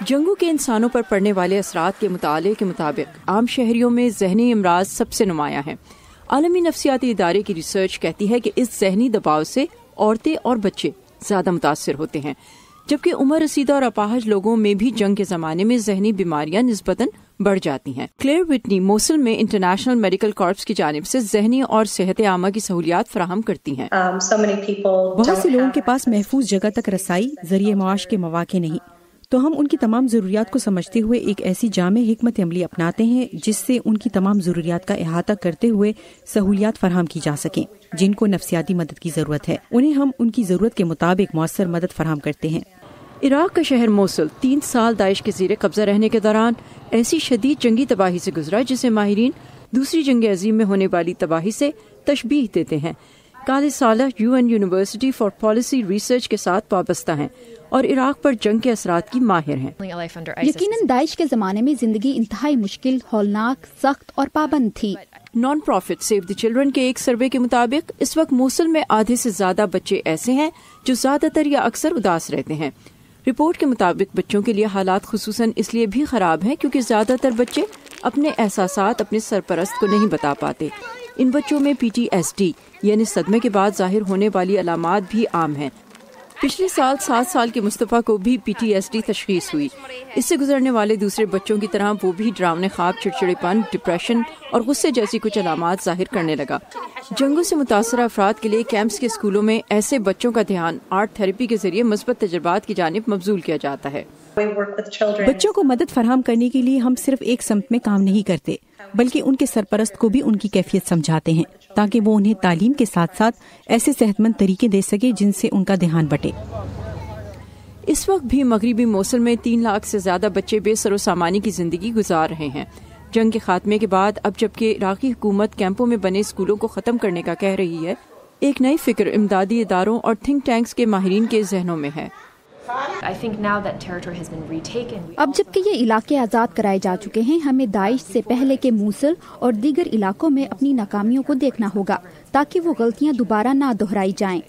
جنگوں کے انسانوں پر پڑنے والے اثرات کے مطالعے کے مطابق عام شہریوں میں ذہنی امراض سب سے نمایاں ہیں۔ عالمی نفسیاتی ادارے کی ریسرچ کہتی ہے کہ اس ذہنی دباؤ سے عورتیں اور بچے زیادہ متاثر ہوتے ہیں، جبکہ عمر رسیدہ اور اپاہج لوگوں میں بھی جنگ کے زمانے میں ذہنی بیماریاں نسبتاً بڑھ جاتی ہیں۔ کلیئر وٹنی موصل میں انٹرنیشنل میڈیکل کارپس کی جانب سے ذہنی اور صحت عامہ کی سہولیات فراہم کرتی ہیں۔ بہت سے لوگوں کے پاس محفوظ جگہ تک رسائی، ذریعہ معاش کے مواقع نہیں، تو ہم ان کی تمام ضروریات کو سمجھتے ہوئے ایک ایسی جامع حکمت عملی اپناتے ہیں جس سے ان کی تمام ضروریات کا احاطہ کرتے ہوئے سہولیات فراہم کی جا سکیں۔ جن کو نفسیاتی مدد کی ضرورت ہے انہیں ہم ان کی ضرورت کے مطابق مؤثر مدد فراہم کرتے ہیں۔ عراق کا شہر موصل 3 سال داعش کے زیر قبضہ رہنے کے دوران ایسی شدید جنگی تباہی سے گزرا جسے ماہرین دوسری جنگ عظیم میں ہونے والی تباہی سے تشبیہ دیتے ہیں۔ College Saleh UN university for policy research کے ساتھ وابستہ ہیں اور عراق پر جنگ کے اثرات کی ماہر ہیں۔ یقیناً داعش کے زمانے میں زندگی انتہائی مشکل، ہولناک، سخت اور پابند تھی۔ Non profit save the children کے ایک سروے کے مطابق اس وقت موصل میں آدھے سے زیادہ بچے ایسے ہیں جو زیادہ تر یا اکثر اداس رہتے ہیں۔ رپورٹ کے مطابق بچوں کے لیے حالات خصوصاً اس لیے بھی خراب ہیں کیونکہ زیادہ تر بچے اپنے احساسات اپنے سرپرست کو نہیں بتا پاتے۔ ان بچوں میں PTSD یعنی صدمے کے بعد ظاہر ہونے والی علامات بھی عام ہیں۔ پچھلے سال 7 سال کے مصطفیٰ کو بھی PTSD تشخیص ہوئی۔ اس سے گزرنے والے دوسرے بچوں کی طرح وہ بھی ڈراونے خواب، چڑچڑے پن، ڈپریشن اور غصے جیسی کچھ علامات ظاہر کرنے لگا۔ جنگوں سے متاثرہ افراد کے لیے کیمپس کے اسکولوں میں ایسے بچوں کا دھیان آرٹ تھراپی کے ذریعے مثبت تجربات کی جانب مبذول کیا جاتا ہے۔ بچوں کو مدد فراہم کرنے کے لیے ہم صرف ایک سمت میں کام نہیں کرتے بلکہ ان کے سرپرست کو بھی ان کی کیفیت سمجھاتے ہیں تاکہ وہ انہیں تعلیم کے ساتھ ساتھ ایسے صحت مند طریقے دے سکے جن سے ان کا دھیان بٹے۔ اس وقت بھی مغربی موصل میں 3 لاکھ سے زیادہ بچے بے سر و سامانی کی زندگی گزار رہے ہیں۔ جنگ کے خاتمے کے بعد اب جبکہ عراقی حکومت کیمپوں میں بنے اسکولوں کو ختم کرنے کا کہہ رہی ہے، ایک نئی فکر امدادی اداروں اور تھنک ٹینکس کے ماہرین کے ذہنوں میں ہے۔ اب جبکہ یہ علاقے آزاد کرائے جا چکے ہیں، ہمیں داعش سے پہلے کے موصل اور دیگر علاقوں میں اپنی ناکامیوں کو دیکھنا ہوگا تاکہ وہ غلطیاں دوبارہ نہ دہرائی جائیں۔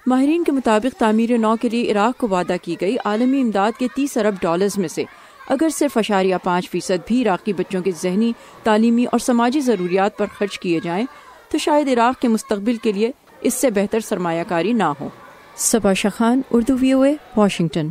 ماہرین کے مطابق تعمیر نو کے لیے عراق کو وعدہ کی گئی عالمی امداد کے $30 ارب میں سے اگر صرف 0.5% بھی عراقی بچوں کے ذہنی، تعلیمی اور سماجی ضروریات پر خرچ کیے جائیں تو شاید عراق کے مستقبل کے لیے اس سے بہتر سرمایہ کاری نہ ہو۔ صبا شاہ خان، اردو VOA، واشنگٹن۔